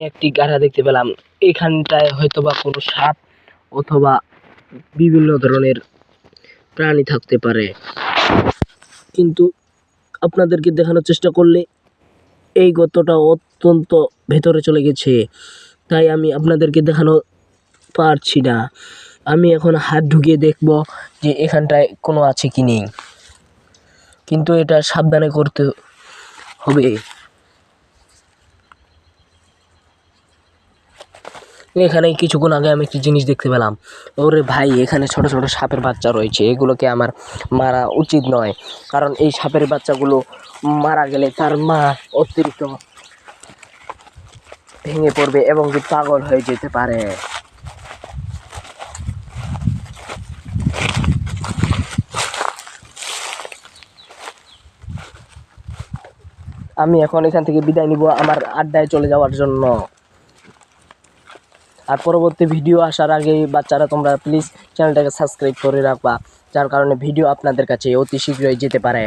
একটি গাড়া দেখতে পেলাম। এখানটায় হয়তোবা কোনো সাপ অথবা বিভিন্ন ধরনের প্রাণী থাকতে পারে, কিন্তু আপনাদেরকে দেখানোর চেষ্টা করলে এই গর্তটা অত্যন্ত ভেতরে চলে গেছে, তাই আমি আপনাদেরকে দেখানো পারছি না। আমি এখন হাত ঢুকিয়ে দেখব যে এখানটায় কোনো আছে কি নেই, কিন্তু এটা সাবধানে করতে হবে। এখানে কিছুক্ষণ আগে আমি একটি জিনিস দেখতে পেলাম। ওরে ভাই, এখানে ছোট ছোট সাপের বাচ্চা রয়েছে। এগুলোকে আমার মারা উচিত নয়, কারণ এই সাপের বাচ্চাগুলো মারা গেলে তার মা অতিরিক্ত ভেঙে পড়বে এবং কি পাগল হয়ে যেতে পারে। আমি এখন এখান থেকে বিদায় নিব আমার আড্ডায় চলে যাওয়ার জন্য। আর পরবর্তী ভিডিও আসার আগে বাচ্চারা তোমরা প্লিজ চ্যানেলটাকে সাবস্ক্রাইব করে রাখবা, যার কারণে ভিডিও আপনাদের কাছে অতি শীঘ্রই যেতে পারে।